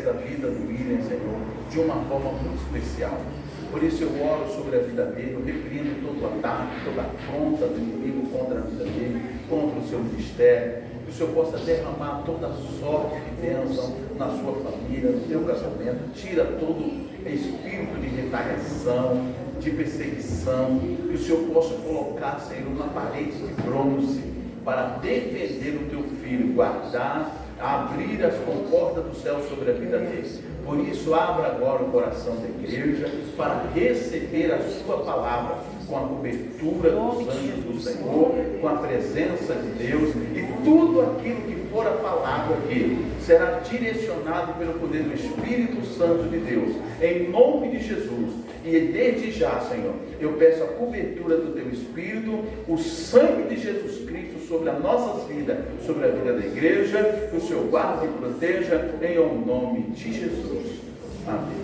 a vida do William, Senhor, de uma forma muito especial. Por isso eu oro sobre a vida dele, eu repreendo todo ataque, toda afronta do inimigo contra a vida dele, contra o seu ministério. Que o Senhor possa derramar toda sorte de bênção na sua família, no teu casamento. Tira todo espírito de retaliação, de perseguição. Que o Senhor possa colocar, Senhor, uma parede de bronze para defender o teu filho, guardar, abrir as comportas do céu sobre a vida dele. Por isso, abra agora o coração da igreja para receber a sua palavra com a cobertura dos anjos do Senhor, com a presença de Deus, e tudo aquilo que for falado aqui será direcionado pelo poder do Espírito Santo de Deus, em nome de Jesus. E desde já, Senhor, eu peço a cobertura do teu Espírito, o sangue de Jesus Cristo sobre as nossas vidas, sobre a vida da igreja, que o Senhor guarde e proteja, em nome de Jesus. Amém.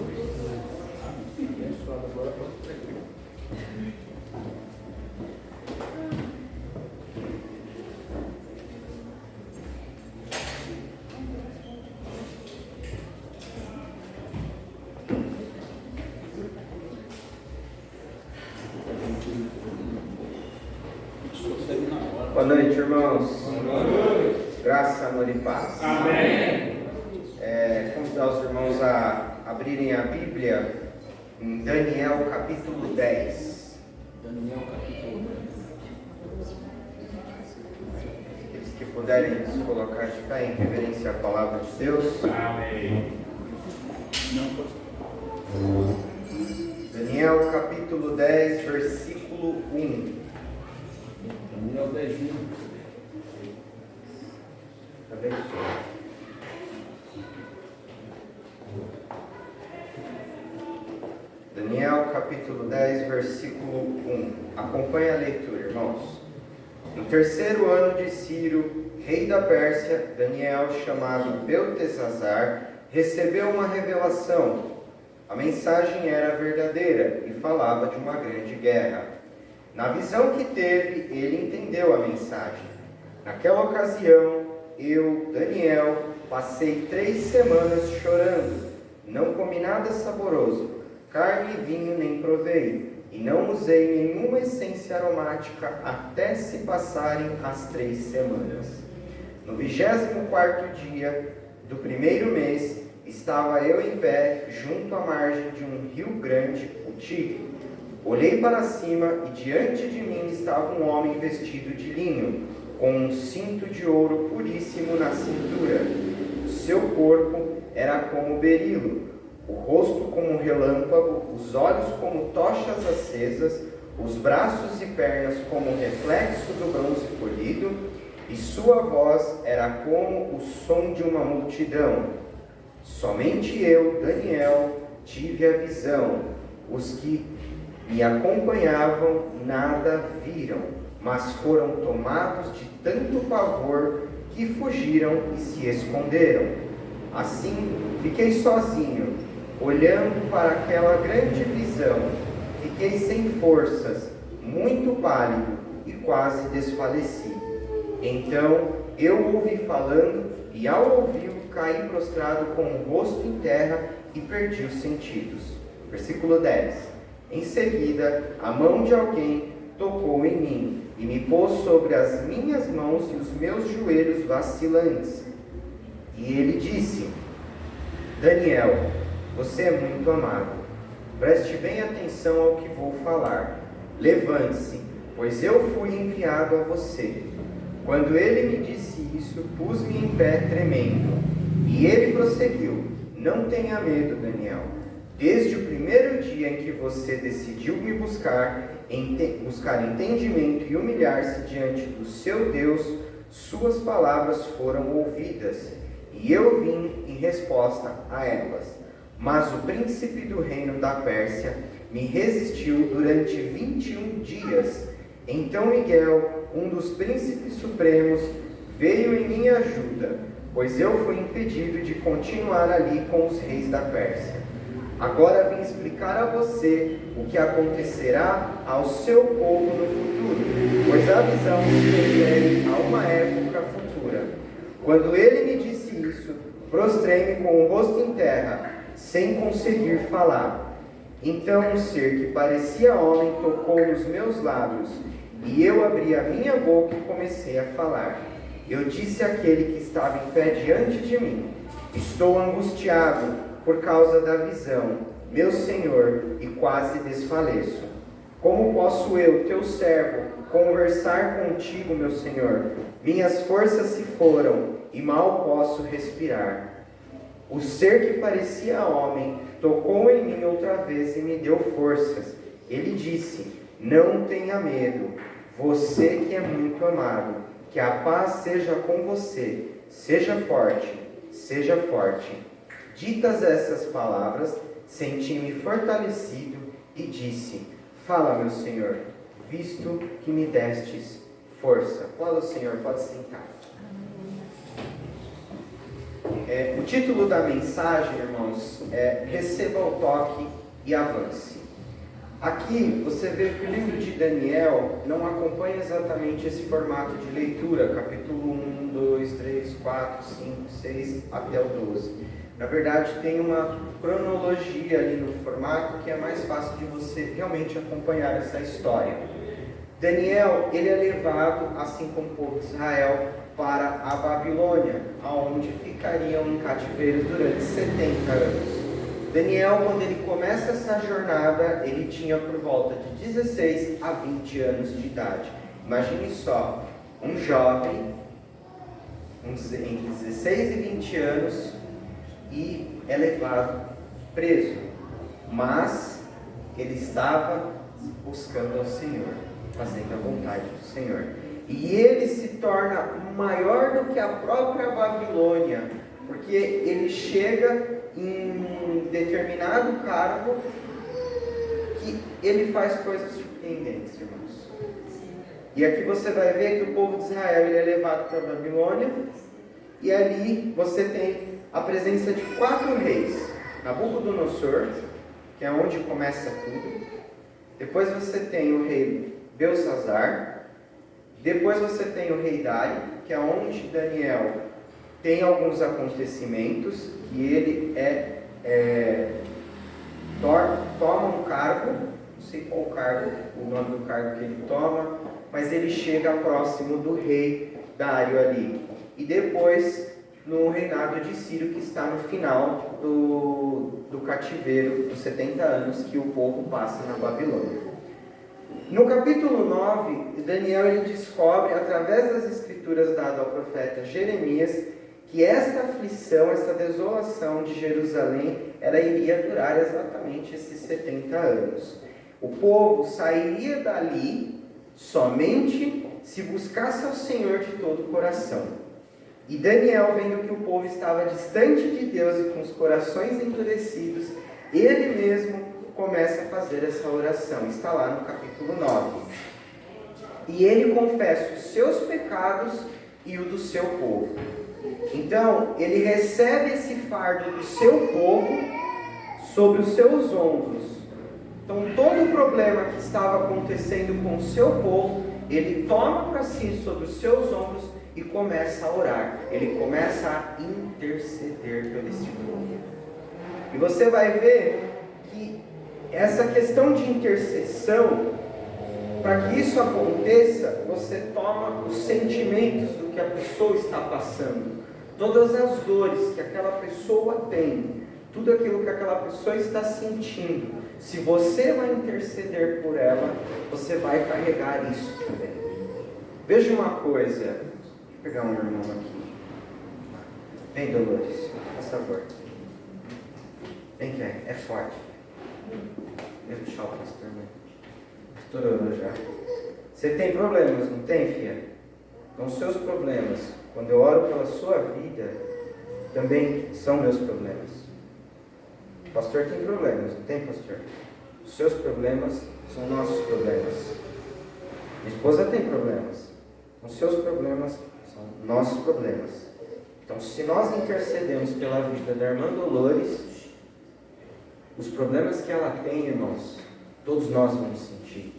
Boa noite, irmãos. Boa noite. Graça, amor e paz. Amém. Convidar os irmãos a abrirem a Bíblia em Daniel capítulo 10. Daniel capítulo 10. Aqueles que puderem se colocar de pé em reverência à palavra de Deus. Amém. Daniel capítulo 10, versículo 1. Daniel 10. Abençoe. Daniel capítulo 10, versículo 1. Acompanhe a leitura, irmãos. No terceiro ano de Ciro, rei da Pérsia, Daniel, chamado Beltesazar, recebeu uma revelação. A mensagem era verdadeira e falava de uma grande guerra. Na visão que teve, ele entendeu a mensagem. Naquela ocasião, eu, Daniel, passei 3 semanas chorando. Não comi nada saboroso, carne e vinho nem provei, e não usei nenhuma essência aromática até se passarem as 3 semanas. No 24º dia do primeiro mês, estava eu em pé junto à margem de um rio grande, o Tigre. Olhei para cima e diante de mim estava um homem vestido de linho, com um cinto de ouro puríssimo na cintura. Seu corpo era como berilo, o rosto como um relâmpago, os olhos como tochas acesas, os braços e pernas como o reflexo do bronze polido, e sua voz era como o som de uma multidão. Somente eu, Daniel, tive a visão. Os que me acompanhavam nada viram, mas foram tomados de tanto pavor que fugiram e se esconderam. Assim, fiquei sozinho, olhando para aquela grande visão. Fiquei sem forças, muito pálido e quase desfaleci. Então eu ouvi falando e, ao ouvi-lo, caí prostrado com o rosto em terra e perdi os sentidos. Versículo 10. Em seguida, a mão de alguém tocou em mim e me pôs sobre as minhas mãos e os meus joelhos vacilantes. E ele disse: Daniel, você é muito amado. Preste bem atenção ao que vou falar. Levante-se, pois eu fui enviado a você. Quando ele me disse isso, pus-me em pé tremendo. E ele prosseguiu: Não tenha medo, Daniel. Desde o primeiro dia em que você decidiu me buscar entendimento e humilhar-se diante do seu Deus, suas palavras foram ouvidas, e eu vim em resposta a elas. Mas o príncipe do reino da Pérsia me resistiu durante 21 dias. Então Miguel, um dos príncipes supremos, veio em minha ajuda, pois eu fui impedido de continuar ali com os reis da Pérsia. Agora vim explicar a você o que acontecerá ao seu povo no futuro, pois a visão se refere a uma época futura. Quando ele me disse isso, Prostrei-me com o rosto em terra, sem conseguir falar. Então um ser que parecia homem tocou nos meus lábios, e eu abri a minha boca e comecei a falar. Eu disse àquele que estava em pé diante de mim: estou angustiado por causa da visão, meu Senhor, e quase desfaleço. Como posso eu, teu servo, conversar contigo, meu Senhor? Minhas forças se foram e mal posso respirar. O ser que parecia homem tocou em mim outra vez e me deu forças. Ele disse: não tenha medo, você que é muito amado, que a paz seja com você, seja forte, seja forte. Ditas essas palavras, senti-me fortalecido e disse: fala, meu Senhor, visto que me destes força. Fala, Senhor, pode sentar. O título da mensagem, irmãos, é Receba o toque e avance. Aqui você vê que o livro de Daniel não acompanha exatamente esse formato de leitura, capítulo 1, 2, 3, 4, 5, 6 até o 12. Na verdade, tem uma cronologia ali no formato que é mais fácil de você realmente acompanhar essa história. Daniel, ele é levado, assim como o povo de Israel, para a Babilônia, onde ficariam em cativeiro durante 70 anos. Daniel, quando ele começa essa jornada, ele tinha por volta de 16 a 20 anos de idade. Imagine só, um jovem, entre 16 e 20 anos, e é levado preso. Mas ele estava buscando ao Senhor, fazendo a vontade do Senhor. E ele se torna maior do que a própria Babilônia, porque ele chega em um determinado cargo que ele faz coisas surpreendentes, irmãos. E aqui você vai ver que o povo de Israel ele é levado para a Babilônia, e ali você tem a presença de 4 reis. Nabucodonosor, que é onde começa tudo. Depois você tem o rei Belsazar. Depois você tem o rei Dário, que é onde Daniel tem alguns acontecimentos, que ele toma um cargo, não sei qual cargo, o nome do cargo que ele toma, mas ele chega próximo do rei Dário ali. E depois, no reinado de Ciro, que está no final do cativeiro, dos 70 anos que o povo passa na Babilônia. No capítulo 9, Daniel ele descobre, através das escrituras dadas ao profeta Jeremias, que esta aflição, essa desolação de Jerusalém, ela iria durar exatamente esses 70 anos. O povo sairia dali somente se buscasse ao Senhor de todo o coração. E Daniel, vendo que o povo estava distante de Deus e com os corações endurecidos, ele mesmo começa a fazer essa oração. Está lá no capítulo 9. E ele confessa os seus pecados e o do seu povo. Então, ele recebe esse fardo do seu povo sobre os seus ombros. Então, todo o problema que estava acontecendo com o seu povo, ele toma para si sobre os seus ombros e começa a orar. Ele começa a interceder pelo esse povo. E você vai ver que essa questão de intercessão, para que isso aconteça, você toma os sentimentos do que a pessoa está passando, todas as dores que aquela pessoa tem, tudo aquilo que aquela pessoa está sentindo. Se você vai interceder por ela, você vai carregar isso também. Veja uma coisa, deixa eu pegar um irmão aqui. Vem, Dolores, por favor. Vem cá, é forte. Deixa eu puxar o pastor, né? Estourou já. Você tem problemas, não tem, filha? Então, os seus problemas, quando eu oro pela sua vida, também são meus problemas. O pastor tem problemas, não tem, pastor? Os seus problemas são nossos problemas. Minha esposa tem problemas. Os seus problemas são nossos problemas. Então, se nós intercedemos pela vida da irmã Dolores, os problemas que ela tem, irmãos, todos nós vamos sentir.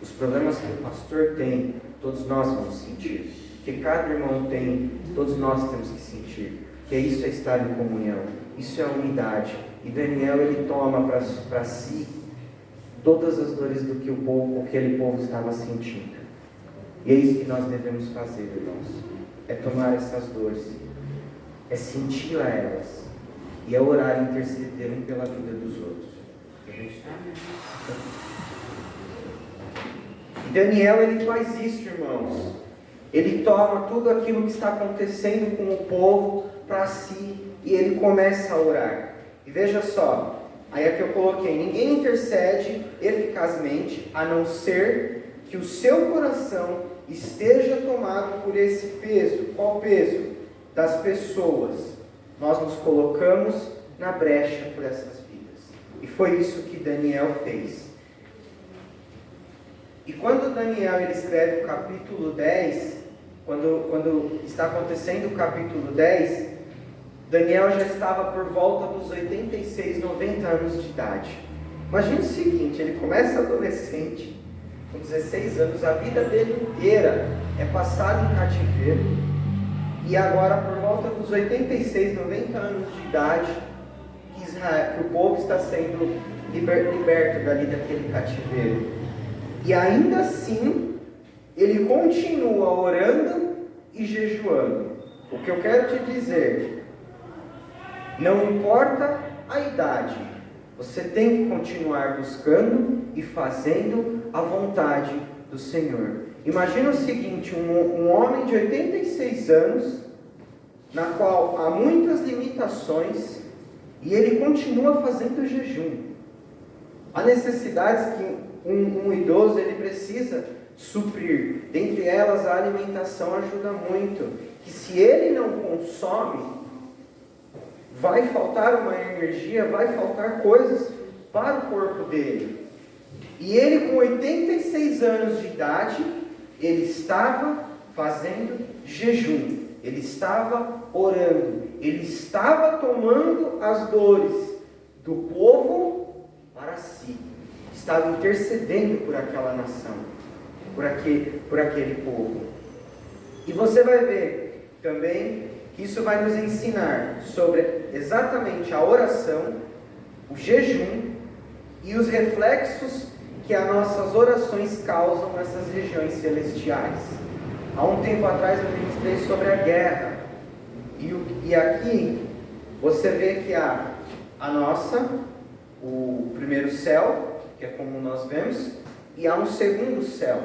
Os problemas que o pastor tem, todos nós vamos sentir. Que cada irmão tem, todos nós temos que sentir. que isso é estar em comunhão, isso é unidade. E Daniel, ele toma para si todas as dores do que aquele povo estava sentindo. E é isso que nós devemos fazer, irmãos. É tomar essas dores, é sentir a elas, e é orar e interceder um pela vida dos outros. E Daniel, ele faz isso, irmãos. Ele toma tudo aquilo que está acontecendo com o povo para si, e ele começa a orar. E veja só, aí é que eu coloquei: ninguém intercede eficazmente, a não ser que o seu coração esteja tomado por esse peso. Qual peso? Das pessoas. Nós nos colocamos na brecha por essas vidas. E foi isso que Daniel fez. E quando Daniel ele escreve o capítulo 10, quando está acontecendo o capítulo 10, Daniel já estava por volta dos 86, 90 anos de idade. Imagina o seguinte: ele começa adolescente, com 16 anos, a vida dele inteira é passada em cativeiro, e agora por volta dos 86, 90 anos de idade, que o povo está sendo liberto dali daquele cativeiro. E ainda assim, ele continua orando e jejuando. O que eu quero te dizer, não importa a idade, você tem que continuar buscando e fazendo a vontade do Senhor. Imagina o seguinte: um homem de 86 anos, na qual há muitas limitações, e ele continua fazendo jejum. Há necessidades que um idoso ele precisa suprir. Dentre elas, a alimentação ajuda muito. Que se ele não consome, vai faltar uma energia, vai faltar coisas para o corpo dele. E ele, com 86 anos de idade, ele estava fazendo jejum, ele estava orando, ele estava tomando as dores do povo para si, estava intercedendo por aquela nação, por aquele povo. E você vai ver também que isso vai nos ensinar sobre exatamente a oração, o jejum e os reflexos que as nossas orações causam nessas regiões celestiais. Há um tempo atrás eu ministrei sobre a guerra, e aqui você vê que há o primeiro céu, que é como nós vemos, e há um segundo céu,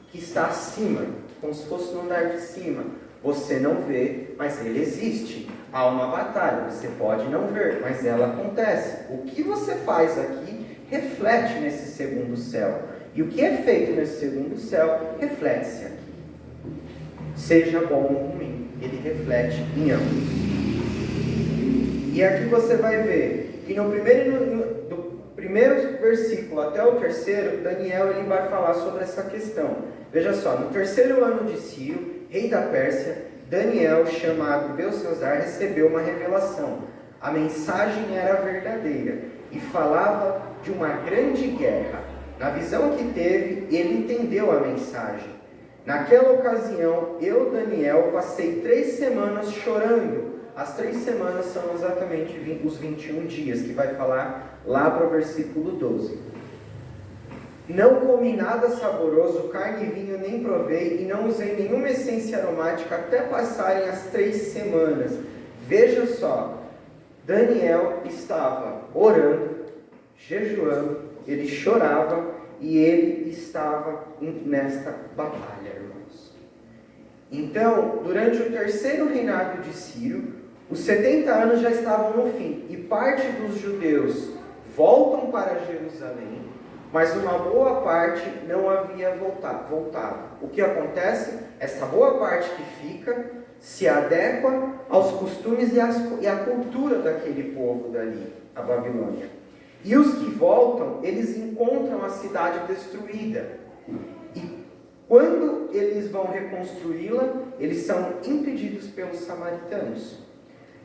que está acima, como se fosse no andar de cima. Você não vê, mas ele existe. Há uma batalha, você pode não ver, mas ela acontece. O que você faz aqui reflete nesse segundo céu. E o que é feito nesse segundo céu, reflete-se aqui. Seja bom ou ruim, ele reflete em ambos. E aqui você vai ver que do primeiro versículo até o terceiro, Daniel ele vai falar sobre essa questão. Veja só: no terceiro ano de Ciro, rei da Pérsia, Daniel, chamado Beltesazar, recebeu uma revelação. A mensagem era verdadeira e falava de uma grande guerra. Na visão que teve, ele entendeu a mensagem. Naquela ocasião, eu, Daniel, passei 3 semanas chorando. As 3 semanas são exatamente os 21 dias, que vai falar lá para o versículo 12. Não comi nada saboroso, carne e vinho nem provei, e não usei nenhuma essência aromática até passarem as 3 semanas. Veja só, Daniel estava orando, jejuando, ele chorava, e ele estava nesta batalha, irmãos. Então, durante o terceiro reinado de Ciro, os 70 anos já estavam no fim, e parte dos judeus voltam para Jerusalém, mas uma boa parte não havia voltado. O que acontece? Essa boa parte que fica se adequa aos costumes e à cultura daquele povo dali, a Babilônia. E os que voltam, eles encontram a cidade destruída. E quando eles vão reconstruí-la, eles são impedidos pelos samaritanos.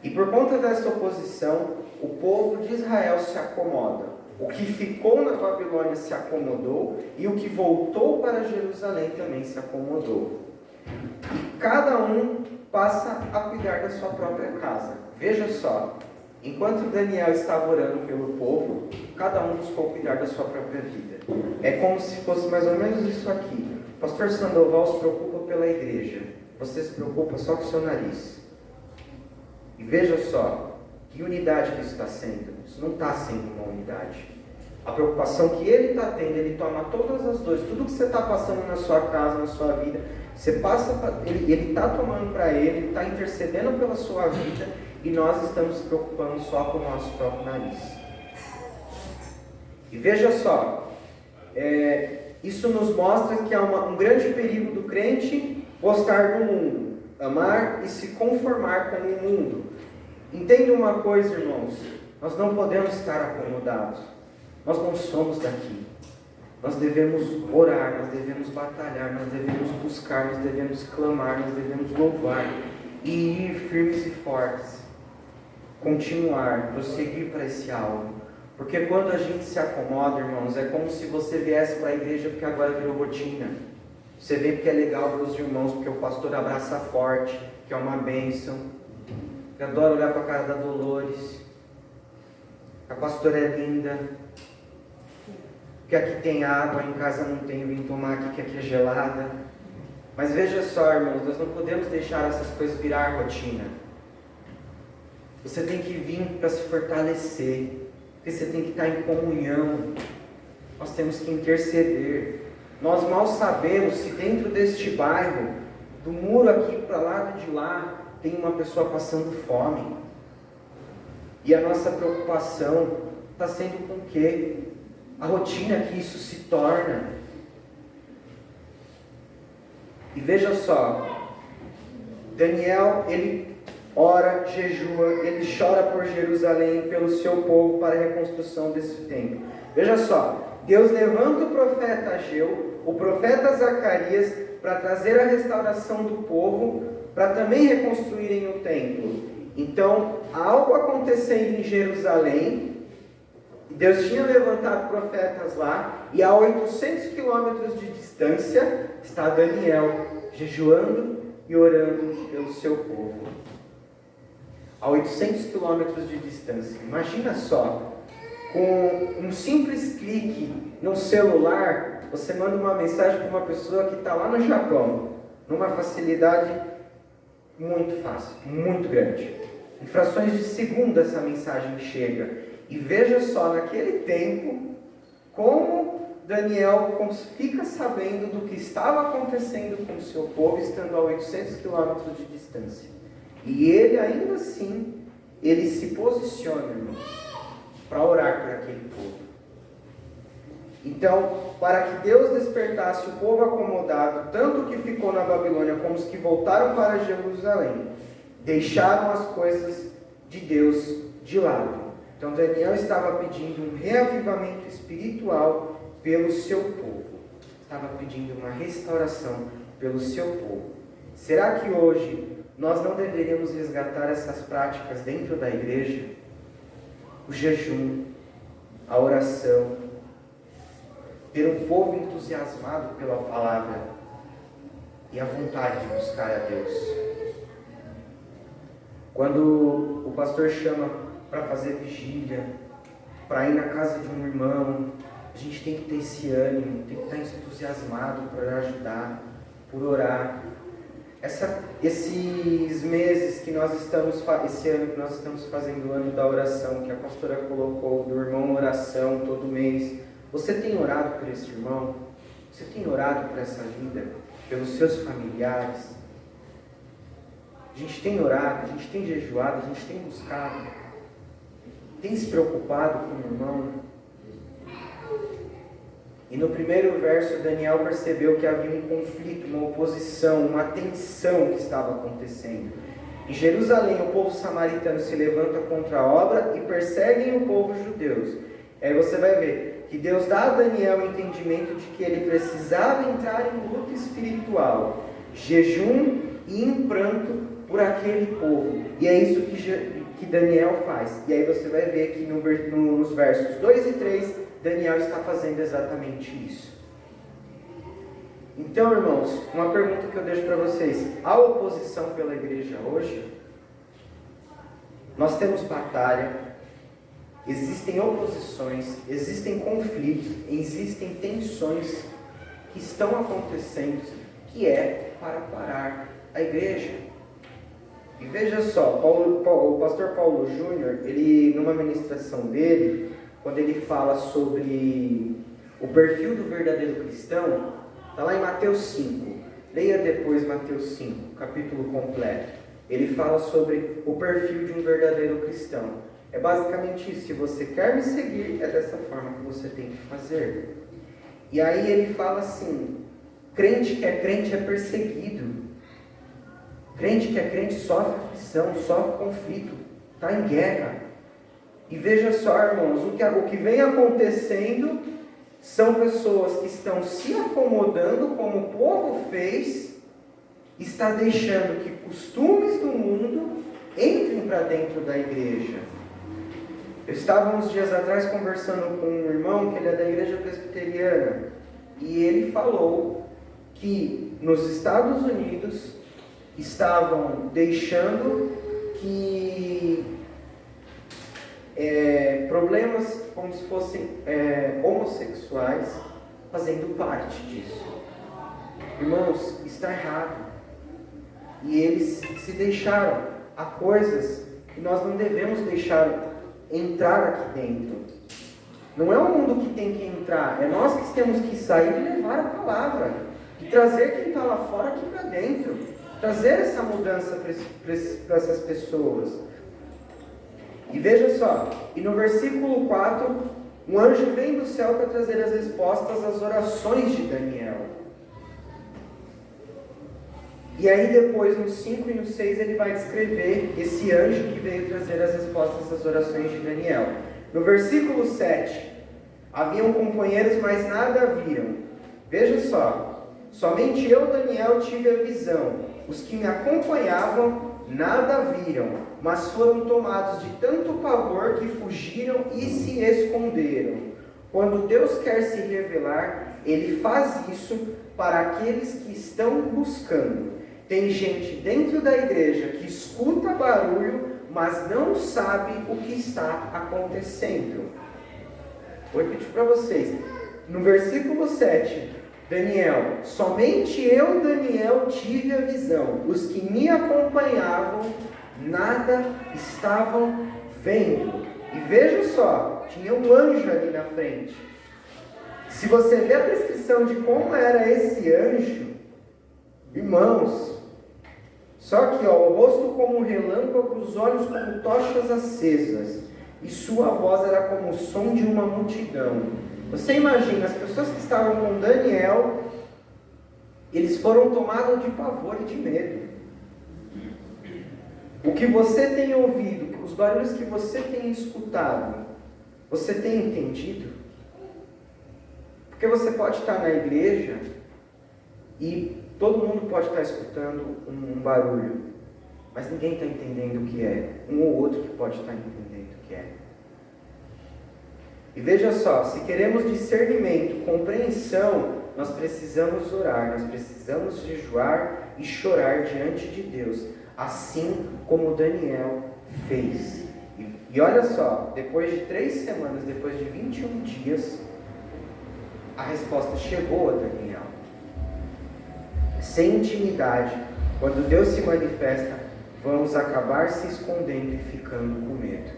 E por conta dessa oposição, o povo de Israel se acomoda. O que ficou na Babilônia se acomodou, e o que voltou para Jerusalém também se acomodou. E cada um passa a cuidar da sua própria casa. Veja só, enquanto Daniel estava orando pelo povo, cada um buscou cuidar da sua própria vida. É como se fosse mais ou menos isso aqui. O pastor Sandoval se preocupa pela igreja, você se preocupa só com o seu nariz. E veja só, que unidade que isso está sendo? Isso não está sendo uma unidade. A preocupação que ele está tendo, ele toma todas as dores, tudo que você está passando na sua casa, na sua vida, você passa, ele está tomando para ele está intercedendo pela sua vida, e nós estamos se preocupando só com o nosso próprio nariz. E veja só, isso nos mostra que há um grande perigo do crente gostar do mundo, amar e se conformar com o mundo. Entenda uma coisa, irmãos, nós não podemos estar acomodados, nós não somos daqui. Nós devemos orar, nós devemos batalhar, nós devemos buscar, nós devemos clamar, nós devemos louvar e ir firmes e fortes, continuar, prosseguir para esse alvo. Porque quando a gente se acomoda, irmãos, é como se você viesse para a igreja porque agora virou rotina. Você vem porque é legal para os irmãos, porque o pastor abraça forte, que é uma bênção. Eu adoro olhar para a cara da Dolores. A pastora é linda. Porque aqui tem água, em casa não tem, eu vim tomar aqui que aqui é gelada. Mas veja só, irmãos, nós não podemos deixar essas coisas virar rotina. Você tem que vir para se fortalecer, porque você tem que estar em comunhão. Nós temos que interceder. Nós mal sabemos se dentro deste bairro, do muro aqui para lado de lá, tem uma pessoa passando fome. E a nossa preocupação está sendo com o quê? A rotina que isso se torna. E veja só, Daniel, ele ora, jejua, ele chora por Jerusalém, pelo seu povo, para a reconstrução desse templo. Veja só, Deus levanta o profeta Ageu, o profeta Zacarias, para trazer a restauração do povo, para também reconstruírem o templo. Então, há algo acontecendo em Jerusalém. Deus tinha levantado profetas lá, e a 800 quilômetros de distância está Daniel jejuando e orando pelo seu povo. A 800 quilômetros de distância. Imagina só, com um simples clique no celular, você manda uma mensagem para uma pessoa que está lá no Japão, numa facilidade muito fácil, muito grande. Em frações de segundo essa mensagem chega. E veja só, naquele tempo, como Daniel fica sabendo do que estava acontecendo com o seu povo, estando a 800 quilômetros de distância. E ele, ainda assim, ele se posiciona, irmãos, para orar por aquele povo. Então, para que Deus despertasse o povo acomodado, tanto o que ficou na Babilônia como os que voltaram para Jerusalém, deixaram as coisas de Deus de lado. Então Daniel estava pedindo um reavivamento espiritual pelo seu povo. Estava pedindo uma restauração pelo seu povo. Será que hoje nós não deveríamos resgatar essas práticas dentro da igreja? O jejum, a oração, ter um povo entusiasmado pela palavra e a vontade de buscar a Deus. Quando o pastor chama para fazer vigília, para ir na casa de um irmão, a gente tem que ter esse ânimo, tem que estar entusiasmado por ajudar, por orar. Esses meses que nós estamos, esse ano que nós estamos fazendo o ano da oração, que a pastora colocou, do irmão oração todo mês, você tem orado por esse irmão? Você tem orado por essa vida? Pelos seus familiares? A gente tem orado, a gente tem jejuado, a gente tem buscado. Tem se preocupado com o irmão? E no primeiro verso, Daniel percebeu que havia um conflito, uma oposição, uma tensão que estava acontecendo. Em Jerusalém, o povo samaritano se levanta contra a obra e perseguem o povo judeu. Aí você vai ver que Deus dá a Daniel o entendimento de que ele precisava entrar em luta espiritual, jejum e em pranto por aquele povo. E é isso que Daniel faz. E aí você vai ver que nos versos 2 e 3, Daniel está fazendo exatamente isso. Então, irmãos, uma pergunta que eu deixo para vocês: há oposição pela igreja hoje? Nós temos batalha, existem oposições, existem conflitos, existem tensões que estão acontecendo, que é para parar a igreja. E veja só, o pastor Paulo Júnior, ele, numa ministração dele, quando ele fala sobre o perfil do verdadeiro cristão, está lá em Mateus 5. Leia depois Mateus 5, capítulo completo. Ele fala sobre o perfil de um verdadeiro cristão. É basicamente isso: se você quer me seguir, é dessa forma que você tem que fazer. E aí ele fala assim: crente que é crente é perseguido. Crente que é crente sofre aflição, sofre conflito, está em guerra. E veja só, irmãos, o que vem acontecendo são pessoas que estão se acomodando, como o povo fez, está deixando que costumes do mundo entrem para dentro da igreja. Eu estava uns dias atrás conversando com um irmão que ele é da igreja presbiteriana, e ele falou que nos Estados Unidos estavam deixando que problemas como se fossem homossexuais fazendo parte disso. Irmãos, está errado. E eles se deixaram a coisas que nós não devemos deixar entrar aqui dentro. Não é o mundo que tem que entrar, é nós que temos que sair e levar a palavra, e trazer quem está lá fora aqui para dentro, trazer essa mudança para essas pessoas. E veja só, e no versículo 4, um anjo vem do céu para trazer as respostas às orações de Daniel. E aí depois, no 5 e no 6, ele vai descrever esse anjo que veio trazer as respostas às orações de Daniel. No versículo 7, haviam companheiros, mas nada viram. Veja só, somente eu, Daniel, tive a visão. Os que me acompanhavam nada viram, mas foram tomados de tanto pavor que fugiram e se esconderam. Quando Deus quer se revelar, Ele faz isso para aqueles que estão buscando. Tem gente dentro da igreja que escuta barulho, mas não sabe o que está acontecendo. Vou repetir para vocês. No versículo 7, Daniel, somente eu, Daniel, tive a visão. Os que me acompanhavam nada estavam vendo. E veja só, tinha um anjo ali na frente. Se você vê a descrição de como era esse anjo, irmãos, só que o rosto como um relâmpago, os olhos como tochas acesas, e sua voz era como o som de uma multidão. Você imagina, as pessoas que estavam com Daniel, eles foram tomados de pavor e de medo. O que você tem ouvido, os barulhos que você tem escutado, você tem entendido? Porque você pode estar na igreja e todo mundo pode estar escutando um barulho, mas ninguém está entendendo o que é. Um ou outro que pode estar entendendo o que é. E veja só, se queremos discernimento, compreensão, nós precisamos orar, nós precisamos jejuar e chorar diante de Deus, assim como Daniel fez. E olha só, depois de 3 semanas, depois de 21 dias, a resposta chegou a Daniel. Sem intimidade, quando Deus se manifesta, vamos acabar se escondendo e ficando com medo.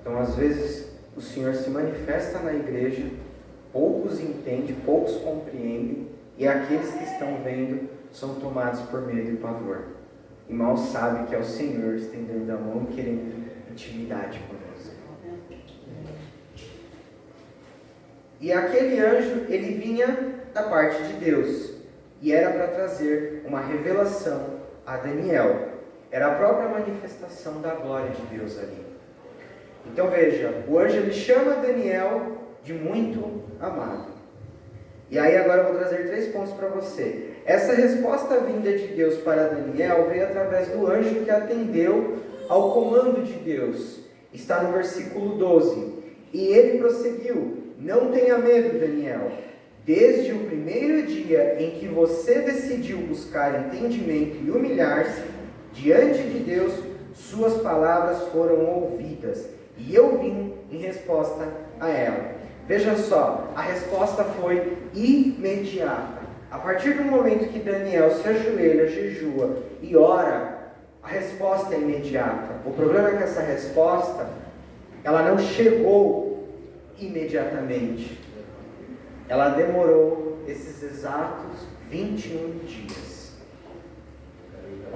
Então, às vezes, o Senhor se manifesta na igreja, poucos entendem, poucos compreendem, e aqueles que estão vendo são tomados por medo e pavor. E mal sabem que é o Senhor estendendo a mão e querendo intimidade conosco. E aquele anjo, ele vinha da parte de Deus, e era para trazer uma revelação a Daniel. Era a própria manifestação da glória de Deus ali. Então veja, o anjo ele chama Daniel de muito amado. E aí agora eu vou trazer 3 pontos para você. Essa resposta vinda de Deus para Daniel veio através do anjo que atendeu ao comando de Deus. Está no versículo 12. E ele prosseguiu: não tenha medo, Daniel. Desde o primeiro dia em que você decidiu buscar entendimento e humilhar-se diante de Deus, suas palavras foram ouvidas, e eu vim em resposta a ela. Veja só, a resposta foi imediata. A partir do momento que Daniel se ajoelha, jejua e ora, a resposta é imediata. O problema é que essa resposta, ela não chegou imediatamente. Ela demorou esses exatos 21 dias.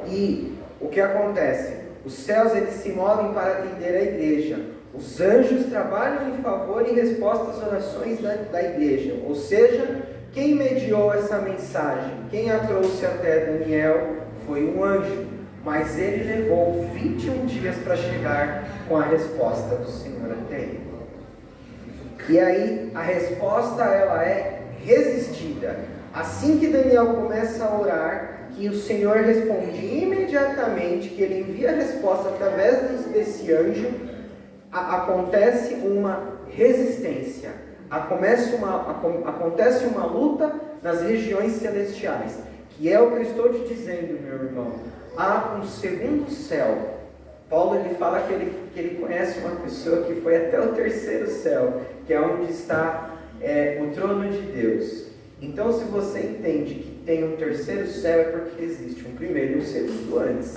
E o que acontece? Os céus, eles se movem para atender a igreja. Os anjos trabalham em favor e resposta às orações da igreja. Ou seja, quem mediou essa mensagem, quem a trouxe até Daniel, foi um anjo. Mas ele levou 21 dias para chegar com a resposta do Senhor até ele. E aí, a resposta, ela é resistida. Assim que Daniel começa a orar, que o Senhor responde imediatamente, que ele envia a resposta através desse anjo, acontece uma resistência. Acontece uma luta nas regiões celestiais, que é o que eu estou te dizendo, meu irmão. Há um segundo céu. Paulo, ele fala que ele conhece uma pessoa que foi até o terceiro céu, que é onde está o trono de Deus. Então, se você entende que tem um terceiro céu, é porque existe um primeiro e um segundo antes.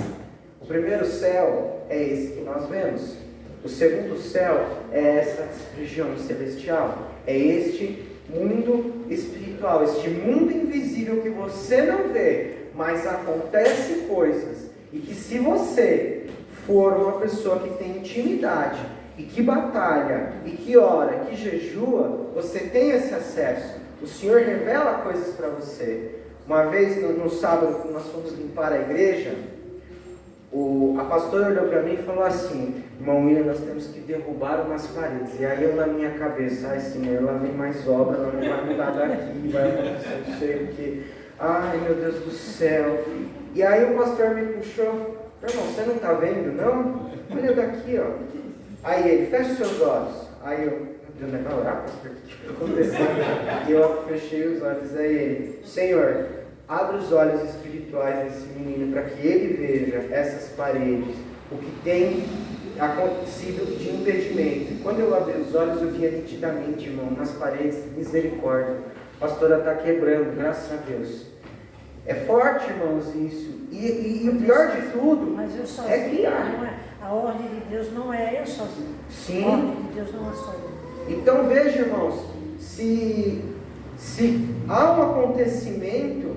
O primeiro céu é esse que nós vemos. O segundo céu é essa região celestial. É este mundo espiritual, este mundo invisível que você não vê, mas acontecem coisas. E que se você for uma pessoa que tem intimidade, e que batalha, e que ora, que jejua, você tem esse acesso. O Senhor revela coisas para você. Uma vez, no sábado, quando nós fomos limpar a igreja, a pastora olhou para mim e falou assim: irmão William, nós temos que derrubar umas paredes. E aí eu, na minha cabeça, ai Senhor, lá vem mais obra, ela não vai mudar daqui, vai acontecer, não sei o que. Ai meu Deus do céu. E aí o pastor me puxou: irmão, você não está vendo, não? Olha daqui, ó. Aí ele: fecha os seus olhos. Aí eu: meu Deus, vai orar, pastor, o que está acontecendo? E eu fechei os olhos. Aí ele: Senhor, abre os olhos espirituais desse menino para que ele veja essas paredes, o que tem acontecido de impedimento. E quando eu abri os olhos, eu via nitidamente, irmão, nas paredes, misericórdia. A pastora está quebrando, graças a Deus. É forte, irmãos, isso. E o pior de tudo é que a ordem de Deus não é eu sozinho. Sim. A ordem de Deus não é só eu. Então veja, irmãos, se há um acontecimento,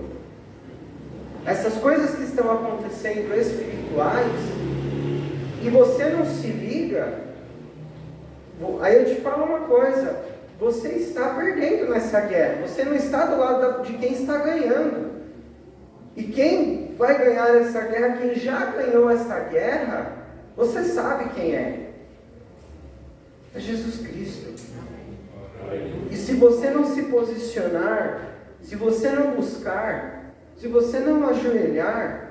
essas coisas que estão acontecendo espirituais, e você não se liga, aí eu te falo uma coisa: você está perdendo nessa guerra, você não está do lado de quem está ganhando. E quem vai ganhar essa guerra, quem já ganhou essa guerra, você sabe quem é. É Jesus Cristo. E se você não se posicionar, se você não buscar, se você não ajoelhar,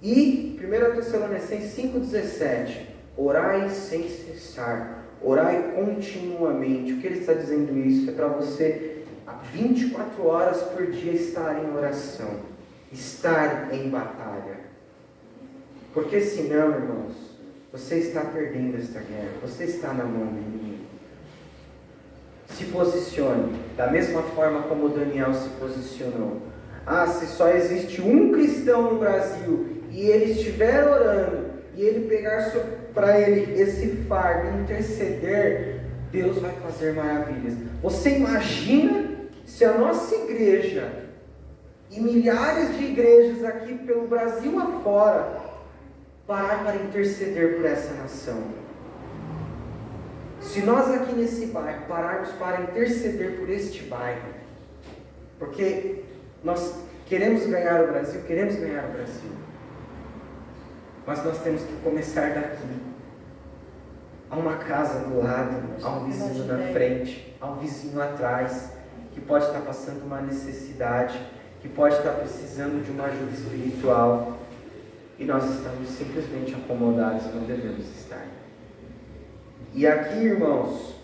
e 1 Tessalonicenses 5,17, orai sem cessar, orai continuamente. O que ele está dizendo isso? É para você 24 horas por dia estar em oração, estar em batalha. Porque senão, irmãos, você está perdendo esta guerra, você está na mão do inimigo. Se posicione da mesma forma como Daniel se posicionou. Se só existe um cristão no Brasil e ele estiver orando e ele pegar para ele esse fardo, interceder, Deus vai fazer maravilhas. Você imagina se a nossa igreja e milhares de igrejas aqui pelo Brasil afora parar para interceder por essa nação? Se nós aqui nesse bairro pararmos para interceder por este bairro, porque nós queremos ganhar o Brasil, mas nós temos que começar daqui. Há uma casa do lado, há um vizinho na frente, há um vizinho atrás, que pode estar passando uma necessidade, que pode estar precisando de uma ajuda espiritual, e nós estamos simplesmente acomodados, não devemos estar. E aqui, irmãos,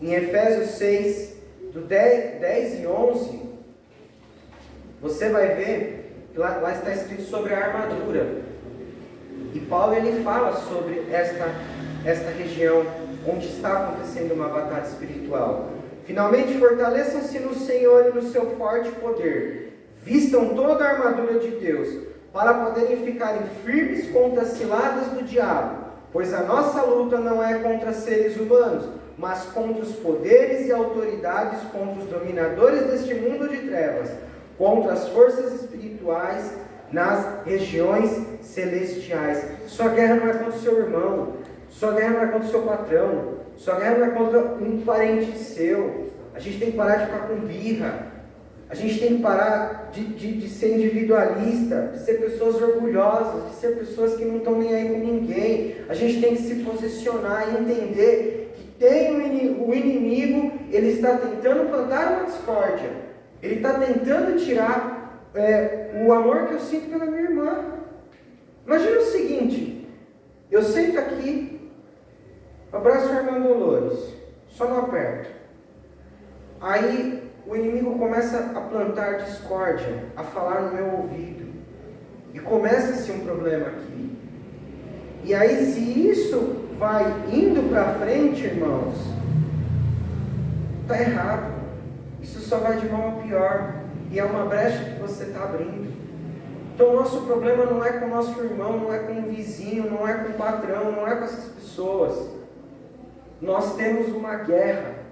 em Efésios 6, do 10 e 11, você vai ver, lá está escrito sobre a armadura. E Paulo ele fala sobre esta região onde está acontecendo uma batalha espiritual. Finalmente, fortaleçam-se no Senhor e no seu forte poder. Vistam toda a armadura de Deus, para poderem ficarem firmes contra as ciladas do diabo. Pois a nossa luta não é contra seres humanos, mas contra os poderes e autoridades, contra os dominadores deste mundo de trevas, contra as forças espirituais nas regiões celestiais. Sua guerra não é contra o seu irmão, sua guerra não é contra o seu patrão, sua guerra não é contra um parente seu. A gente tem que parar de ficar com birra. A gente tem que parar de ser individualista, de ser pessoas orgulhosas, de ser pessoas que não estão nem aí com ninguém. A gente tem que se posicionar e entender que tem o inimigo, ele está tentando plantar uma discórdia. Ele está tentando tirar o amor que eu sinto pela minha irmã. Imagina o seguinte, eu sento aqui, abraço a irmã Dolores, só não aperto. Aí o inimigo começa a plantar discórdia, a falar no meu ouvido. E começa-se um problema aqui. E aí, se isso vai indo para frente, irmãos, está errado. Isso só vai de mal a pior. E é uma brecha que você está abrindo. Então, o nosso problema não é com o nosso irmão, não é com o vizinho, não é com o patrão, não é com essas pessoas. Nós temos uma guerra.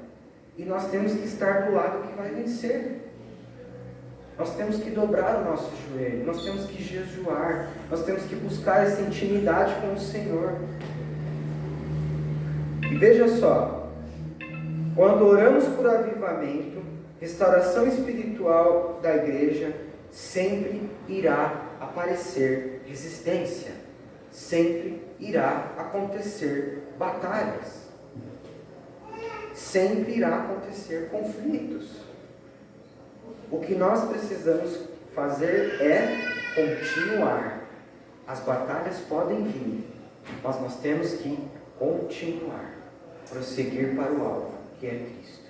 E nós temos que estar do lado que vai vencer. Nós temos que dobrar o nosso joelho. Nós temos que jejuar. Nós temos que buscar essa intimidade com o Senhor. E veja só. Quando oramos por avivamento, restauração espiritual da igreja, sempre irá aparecer resistência. Sempre irá acontecer batalhas. Sempre irá acontecer conflitos. O que nós precisamos fazer é continuar. As batalhas podem vir, mas nós temos que continuar, prosseguir para o alvo, que é Cristo.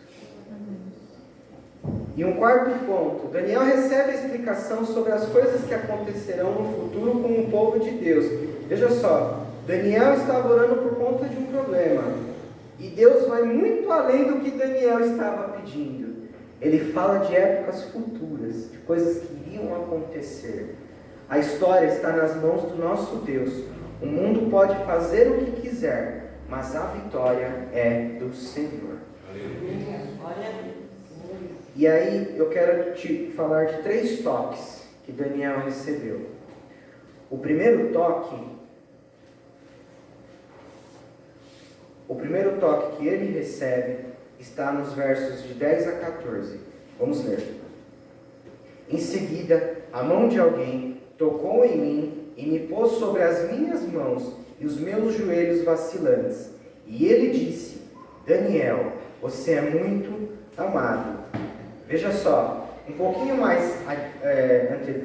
E um quarto ponto, Daniel recebe a explicação sobre as coisas que acontecerão no futuro com o povo de Deus. Veja só, Daniel estava orando por conta de um problema. E Deus vai muito além do que Daniel estava pedindo. Ele fala de épocas futuras, de coisas que iriam acontecer. A história está nas mãos do nosso Deus. O mundo pode fazer o que quiser, mas a vitória é do Senhor. E aí eu quero te falar de 3 toques que Daniel recebeu. O primeiro toque que ele recebe está nos versos de 10 a 14. Vamos ler. Em seguida, a mão de alguém tocou em mim e me pôs sobre as minhas mãos e os meus joelhos vacilantes. E ele disse: Daniel, você é muito amado. Veja só, um pouquinho mais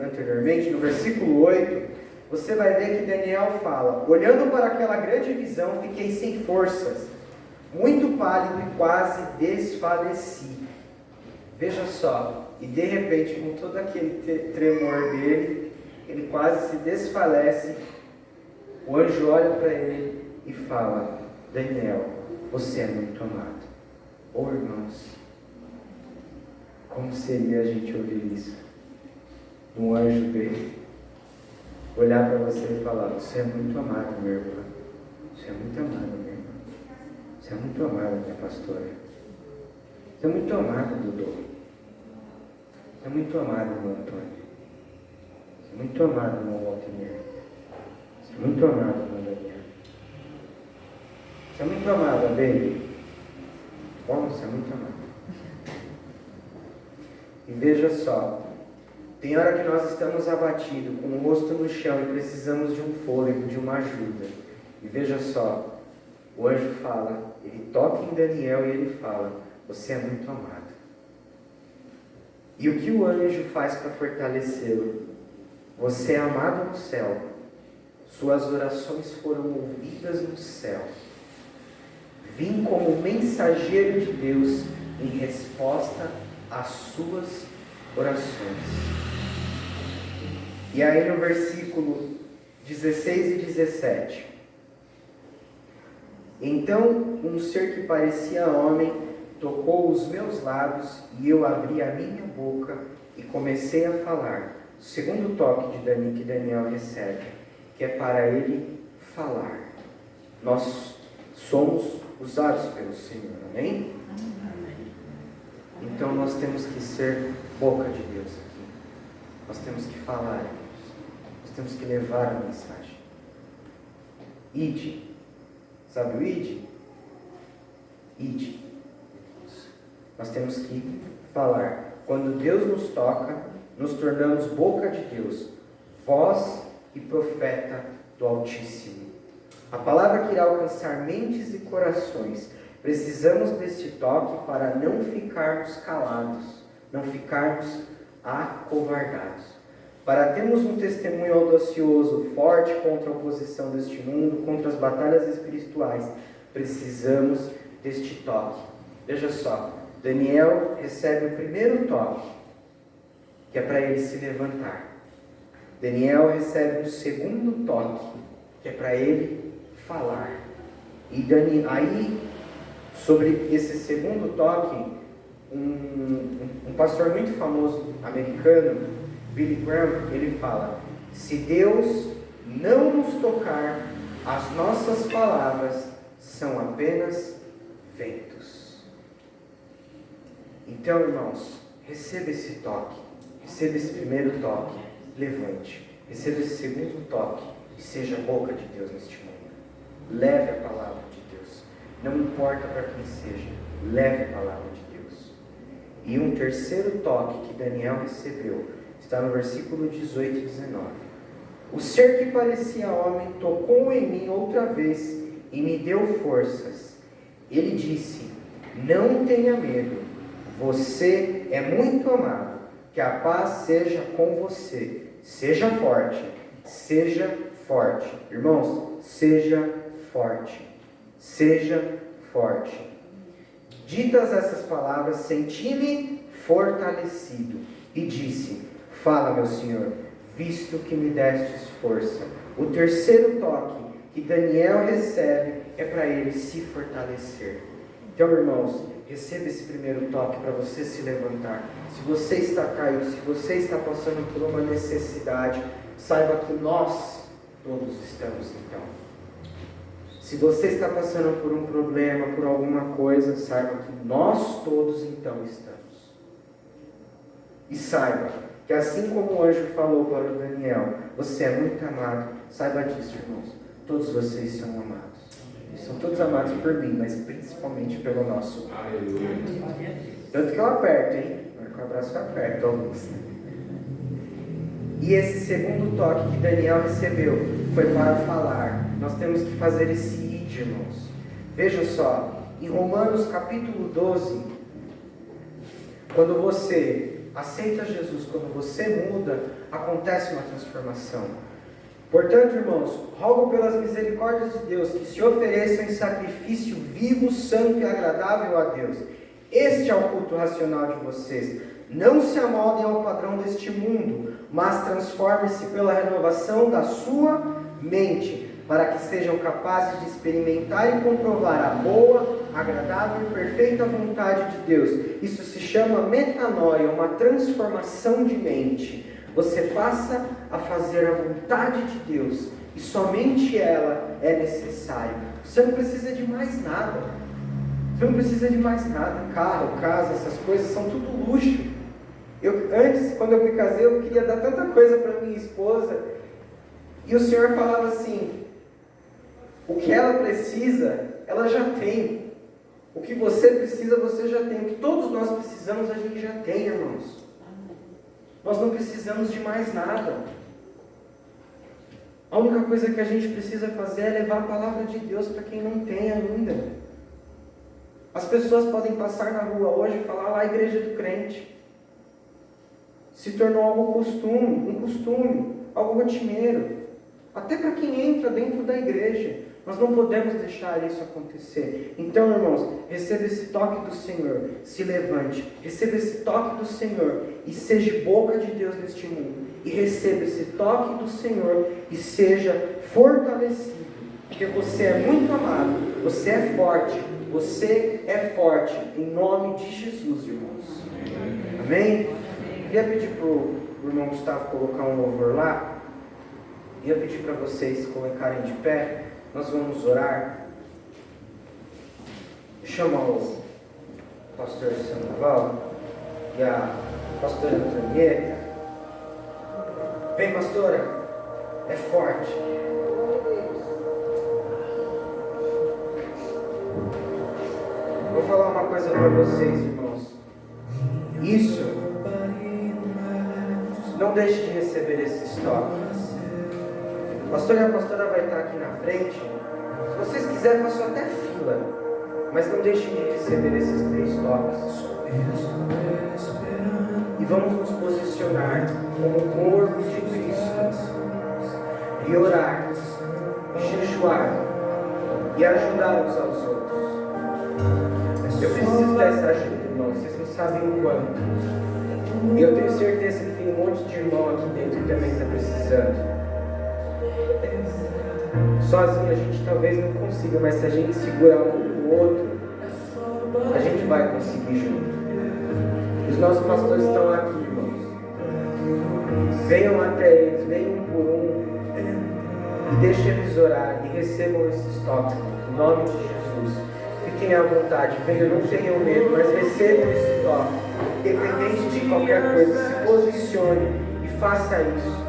anteriormente, no versículo 8, você vai ver que Daniel fala: olhando para aquela grande visão, fiquei sem forças, muito pálido e quase desfaleci. Veja só, e de repente, com todo aquele tremor dele, ele quase se desfalece. O anjo olha para ele e fala: Daniel, você é muito amado. Oh, irmãos, como seria a gente ouvir isso? Um anjo dele olhar para você e falar: você é muito amado, meu irmão. Você é muito amado, minha irmã. Você é muito amado, minha pastora. Você é muito amado, Dudu. Você é muito amado, irmão Antônio. Você é muito amado, irmão Walter. Você é muito amado, irmão Daniel. Você é muito amado, baby. Como você é muito amado. E veja só, tem hora que nós estamos abatidos, com o rosto no chão e precisamos de um fôlego, de uma ajuda. E veja só, o anjo fala, ele toca em Daniel e ele fala: você é muito amado. E o que o anjo faz para fortalecê-lo? Você é amado no céu. Suas orações foram ouvidas no céu. Vim como mensageiro de Deus em resposta às suas orações. E aí no versículo 16 e 17. Então um ser que parecia homem tocou os meus lábios e eu abri a minha boca e comecei a falar. O segundo toque de Daniel que Daniel recebe, que é para ele falar. Nós somos usados pelo Senhor, amém? Então nós temos que ser boca de Deus aqui. Nós temos que falar, irmãos. Nós temos que levar a mensagem. Ide. Sabe o ide? Ide. Nós temos que falar. Quando Deus nos toca, nos tornamos boca de Deus, voz e profeta do Altíssimo. A palavra que irá alcançar mentes e corações. Precisamos deste toque para não ficarmos calados, não ficarmos acovardados. Para termos um testemunho audacioso, forte contra a oposição deste mundo, contra as batalhas espirituais, precisamos deste toque. Veja só, Daniel recebe o primeiro toque, que é para ele se levantar. Daniel recebe o segundo toque, que é para ele falar. E aí, sobre esse segundo toque, um pastor muito famoso americano, Billy Graham, ele fala: se Deus não nos tocar, as nossas palavras são apenas ventos. Então, irmãos, receba esse toque, receba esse primeiro toque, levante, receba esse segundo toque e seja a boca de Deus neste mundo. Leve a palavra de Deus, não importa para quem seja, leve a palavra de Deus. E um terceiro toque que Daniel recebeu está no versículo 18 e 19. O ser que parecia homem tocou em mim outra vez e me deu forças. Ele disse: não tenha medo, você é muito amado, que a paz seja com você. Seja forte, seja forte. Irmãos, seja forte, seja forte. Ditas essas palavras, senti-me fortalecido e disse: fala, meu Senhor, visto que me destes força. O terceiro toque que Daniel recebe é para ele se fortalecer. Então, irmãos, receba esse primeiro toque para você se levantar. Se você está caído, se você está passando por uma necessidade, saiba que nós todos estamos então. Se você está passando por um problema, por alguma coisa, saiba que nós todos então estamos. E saiba que assim como o anjo falou para o Daniel, você é muito amado. Saiba disso, irmãos. Todos vocês são amados. São todos amados por mim, mas principalmente pelo nosso Pai. Tanto que eu aperto, hein? Com o abraço eu aperto alguns. E esse segundo toque que Daniel recebeu foi para falar. Nós temos que fazer esse id, irmãos. Vejam só, em Romanos capítulo 12, quando você aceita Jesus, quando você muda, acontece uma transformação. Portanto, irmãos, rogo pelas misericórdias de Deus que se ofereçam em sacrifício vivo, santo e agradável a Deus. Este é o culto racional de vocês. Não se amoldem ao padrão deste mundo, mas transformem-se pela renovação da sua mente, para que sejam capazes de experimentar e comprovar a boa, agradável e perfeita vontade de Deus. Isso se chama metanoia, uma transformação de mente. Você passa a fazer a vontade de Deus, e somente ela é necessária. Você não precisa de mais nada. Você não precisa de mais nada. Carro, casa, essas coisas são tudo luxo. Antes, quando eu me casei, eu queria dar tanta coisa para minha esposa, e o Senhor falava assim: o que ela precisa, ela já tem. O que você precisa, você já tem. O que todos nós precisamos, a gente já tem, irmãos. Nós não precisamos de mais nada. A única coisa que a gente precisa fazer é levar a palavra de Deus para quem não tem ainda. As pessoas podem passar na rua hoje e falar lá a igreja do crente. Se tornou algo costume, um costume, algo rotineiro. Até para quem entra dentro da igreja. Nós não podemos deixar isso acontecer. Então, irmãos, receba esse toque do Senhor, se levante, receba esse toque do Senhor e seja boca de Deus neste mundo. E receba esse toque do Senhor e seja fortalecido, porque você é muito amado, você é forte, em nome de Jesus, irmãos. Amém? Queria pedir para o irmão Gustavo colocar um louvor lá. Queria pedir para vocês colocarem de pé. Nós vamos orar. Chama o pastor Sandoval e a pastora Antonieta. Vem, pastora. É forte. Vou falar uma coisa para vocês, irmãos. Isso, não deixe de receber esses toques. O pastor e a pastora vai estar aqui na frente. Se vocês quiserem, façam até fila. Mas não deixem de receber esses 3 toques. E vamos nos posicionar como corpo de Cristo. E orar, jejuar e ajudar uns aos outros. Eu preciso dessa ajuda, irmãos. Vocês não sabem o quanto. E eu tenho certeza que tem um monte de irmão aqui dentro que também está precisando. Sozinho a gente talvez não consiga, mas se a gente segurar um do outro, a gente vai conseguir junto. Os nossos pastores estão aqui, irmãos. Venham até eles, venham um por um, e deixem eles orar e recebam esses toques, em nome de Jesus. Fiquem à vontade, venham, não tenham medo, mas recebam esse toque. Independente de qualquer coisa, se posicione e faça isso.